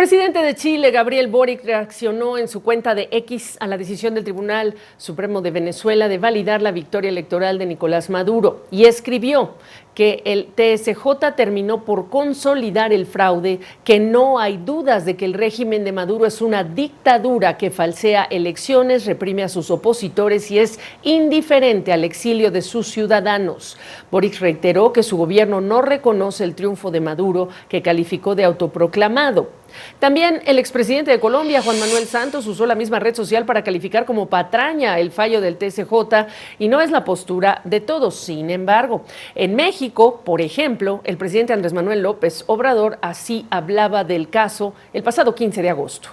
presidente de Chile, Gabriel Boric, reaccionó en su cuenta de X a la decisión del Tribunal Supremo de Venezuela de validar la victoria electoral de Nicolás Maduro y escribió que el TSJ terminó por consolidar el fraude, que no hay dudas de que el régimen de Maduro es una dictadura que falsea elecciones, reprime a sus opositores y es indiferente al exilio de sus ciudadanos. Boric reiteró que su gobierno no reconoce el triunfo de Maduro, que calificó de autoproclamado. También el expresidente de Colombia, Juan Manuel Santos, usó la misma red social para calificar como patraña el fallo del TSJ y no es la postura de todos. Sin embargo, en México, por ejemplo, el presidente Andrés Manuel López Obrador así hablaba del caso el pasado 15 de agosto.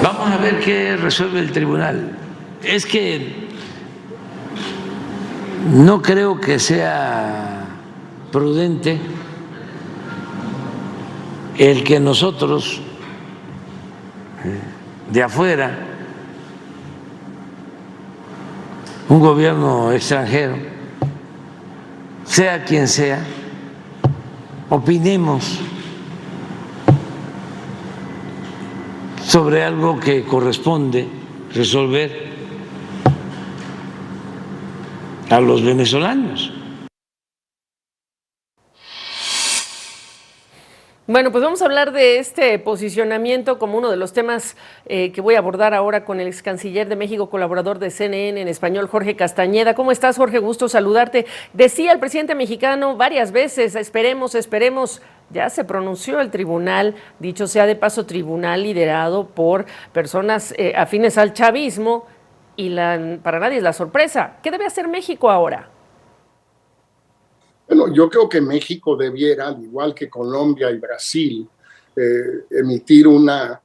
Vamos a ver qué resuelve el tribunal. Es que no creo que sea prudente el que nosotros de afuera, un gobierno extranjero, sea quien sea, opinemos sobre algo que corresponde resolver a los venezolanos. Bueno, pues vamos a hablar de este posicionamiento como uno de los temas que voy a abordar ahora con el ex canciller de México, colaborador de CNN en español, Jorge Castañeda. ¿Cómo estás, Jorge? Gusto saludarte. Decía el presidente mexicano varias veces, esperemos, esperemos. Ya se pronunció el tribunal, dicho sea de paso, tribunal liderado por personas afines al chavismo y para nadie es la sorpresa. ¿Qué debe hacer México ahora? Bueno, yo creo que México debiera, al igual que Colombia y Brasil, emitir una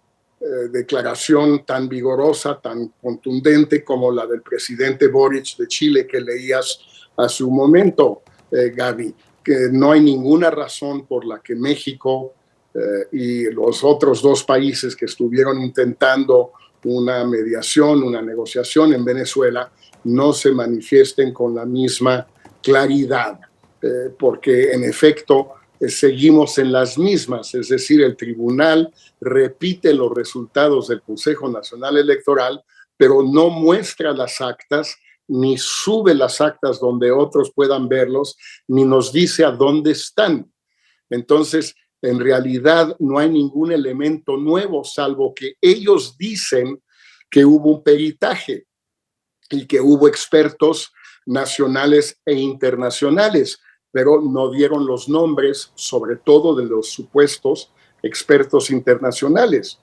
declaración tan vigorosa, tan contundente como la del presidente Boric de Chile que leías a su momento, Gaby, que no hay ninguna razón por la que México y los otros dos países que estuvieron intentando una mediación, una negociación en Venezuela, no se manifiesten con la misma claridad. Porque en efecto seguimos en las mismas, es decir, el tribunal repite los resultados del Consejo Nacional Electoral, pero no muestra las actas, ni sube las actas donde otros puedan verlos, ni nos dice a dónde están. Entonces, en realidad no hay ningún elemento nuevo, salvo que ellos dicen que hubo un peritaje y que hubo expertos nacionales e internacionales, pero no dieron los nombres, sobre todo de los supuestos expertos internacionales.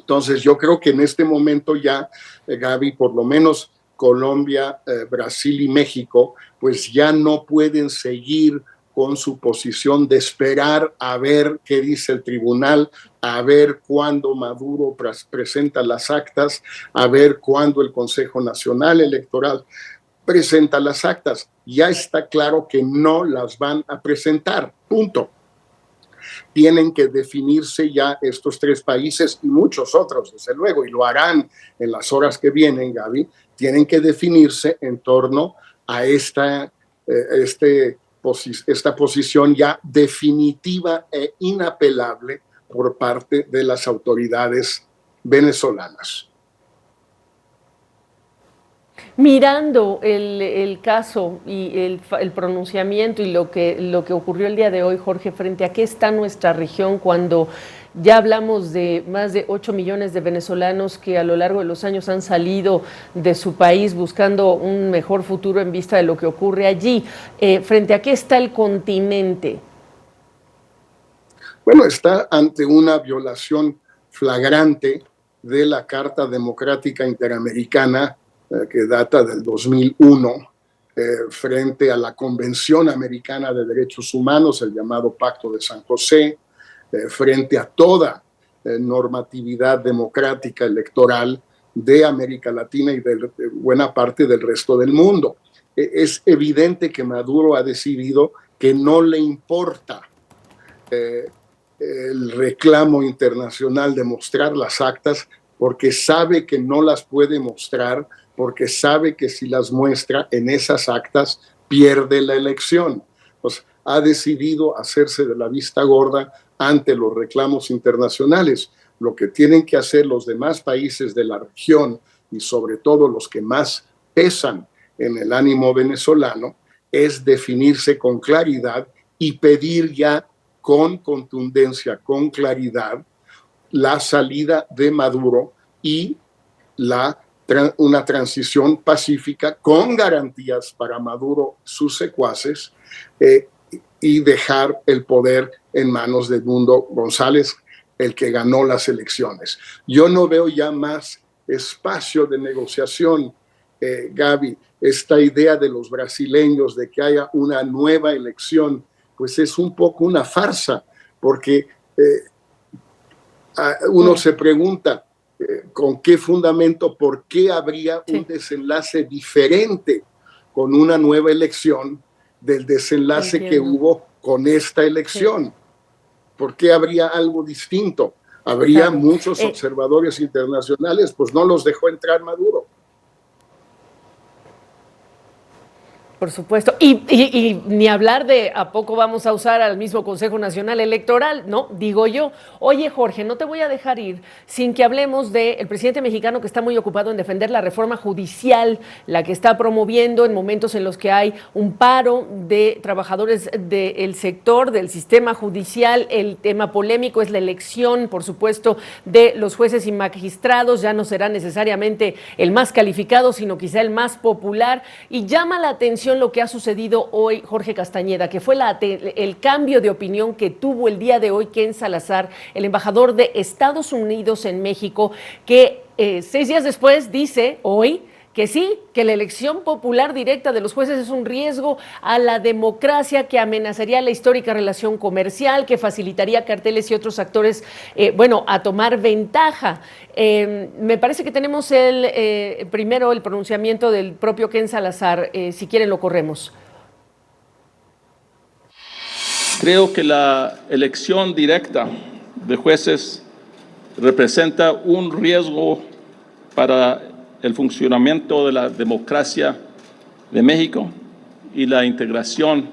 Entonces, yo creo que en este momento ya, Gaby, por lo menos Colombia, Brasil y México, pues ya no pueden seguir con su posición de esperar a ver qué dice el tribunal, a ver cuándo Maduro presenta las actas, a ver cuándo el Consejo Nacional Electoral presenta las actas. Ya está claro que no las van a presentar, punto. Tienen que definirse ya estos tres países y muchos otros, desde luego, y lo harán en las horas que vienen, Gaby, tienen que definirse en torno a esta posición ya definitiva e inapelable por parte de las autoridades venezolanas. Mirando el caso y el pronunciamiento y lo que ocurrió el día de hoy, Jorge, frente a qué está nuestra región cuando ya hablamos de más de 8 millones de venezolanos que a lo largo de los años han salido de su país buscando un mejor futuro en vista de lo que ocurre allí. ¿Frente a qué está el continente? Bueno, está ante una violación flagrante de la Carta Democrática Interamericana que data del 2001, frente a la Convención Americana de Derechos Humanos, el llamado Pacto de San José, frente a toda normatividad democrática electoral de América Latina y de buena parte del resto del mundo. Es evidente que Maduro ha decidido que no le importa el reclamo internacional de mostrar las actas, porque sabe que no las puede mostrar, porque sabe que si las muestra en esas actas pierde la elección. Pues ha decidido hacerse de la vista gorda, ante los reclamos internacionales. Lo que tienen que hacer los demás países de la región y sobre todo los que más pesan en el ánimo venezolano es definirse con claridad y pedir ya con contundencia, con claridad, la salida de Maduro y una transición pacífica con garantías para Maduro, sus secuaces, y dejar el poder en manos de Edmundo González, el que ganó las elecciones. Yo no veo ya más espacio de negociación, Gaby. Esta idea de los brasileños de que haya una nueva elección, pues es un poco una farsa, porque uno se pregunta con qué fundamento, por qué habría un desenlace diferente con una nueva elección del desenlace que hubo con esta elección. ¿Por qué habría algo distinto? Habría muchos observadores internacionales, pues no los dejó entrar Maduro. Por supuesto. Y ni hablar de a poco vamos a usar al mismo Consejo Nacional Electoral, ¿no? Digo yo. Oye, Jorge, no te voy a dejar ir sin que hablemos del presidente mexicano que está muy ocupado en defender la reforma judicial, la que está promoviendo en momentos en los que hay un paro de trabajadores del sector, del sistema judicial. El tema polémico es la elección, por supuesto, de los jueces y magistrados. Ya no será necesariamente el más calificado, sino quizá el más popular. Y llama la atención lo que ha sucedido hoy, Jorge Castañeda, que fue el cambio de opinión que tuvo el día de hoy Ken Salazar, el embajador de Estados Unidos en México, que 6 días después dice hoy que sí, que la elección popular directa de los jueces es un riesgo a la democracia, que amenazaría la histórica relación comercial, que facilitaría carteles y otros actores, a tomar ventaja. Me parece que tenemos primero el pronunciamiento del propio Ken Salazar. Si quieren lo corremos. Creo que la elección directa de jueces representa un riesgo para el funcionamiento de la democracia de México y la integración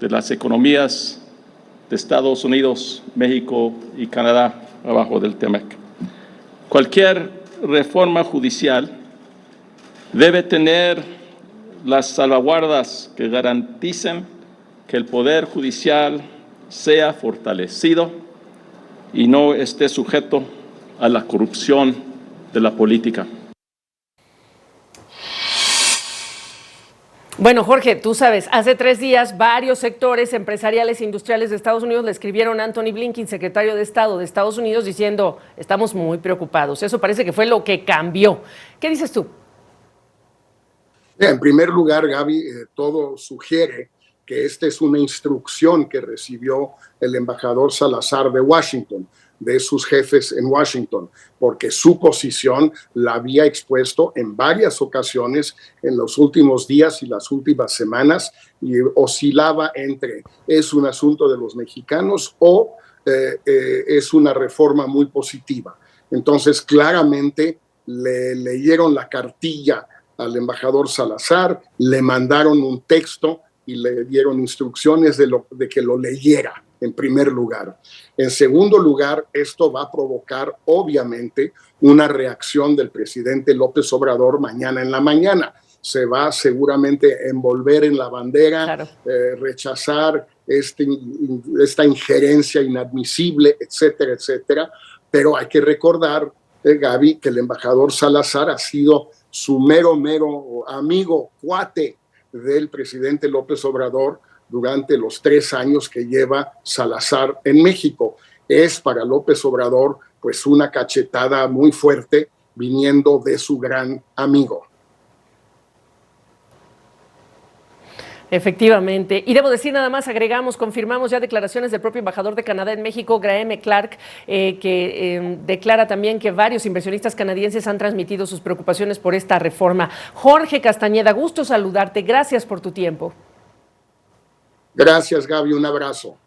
de las economías de Estados Unidos, México y Canadá abajo del TEMEC. Cualquier reforma judicial debe tener las salvaguardas que garanticen que el Poder Judicial sea fortalecido y no esté sujeto a la corrupción de la política. Bueno, Jorge, tú sabes, hace 3 días varios sectores empresariales e industriales de Estados Unidos le escribieron a Anthony Blinken, secretario de Estado de Estados Unidos, diciendo, estamos muy preocupados. Eso parece que fue lo que cambió. ¿Qué dices tú? En primer lugar, Gaby, todo sugiere que esta es una instrucción que recibió el embajador Salazar de Washington, de sus jefes en Washington, porque su posición la había expuesto en varias ocasiones en los últimos días y las últimas semanas, y oscilaba entre es un asunto de los mexicanos o es una reforma muy positiva. Entonces, claramente le leyeron la cartilla al embajador Salazar, le mandaron un texto y le dieron instrucciones de que lo leyera, en primer lugar. En segundo lugar, esto va a provocar, obviamente, una reacción del presidente López Obrador mañana en la mañana. Se va seguramente a envolver en la bandera, claro, rechazar esta injerencia inadmisible, etcétera, etcétera. Pero hay que recordar, Gaby, que el embajador Salazar ha sido su mero amigo, cuate del presidente López Obrador durante los 3 años que lleva Salazar en México. Es para López Obrador pues una cachetada muy fuerte viniendo de su gran amigo. Efectivamente. Y debo decir nada más, confirmamos ya declaraciones del propio embajador de Canadá en México, Graeme Clark, que declara también que varios inversionistas canadienses han transmitido sus preocupaciones por esta reforma. Jorge Castañeda, gusto saludarte. Gracias por tu tiempo. Gracias, Gaby. Un abrazo.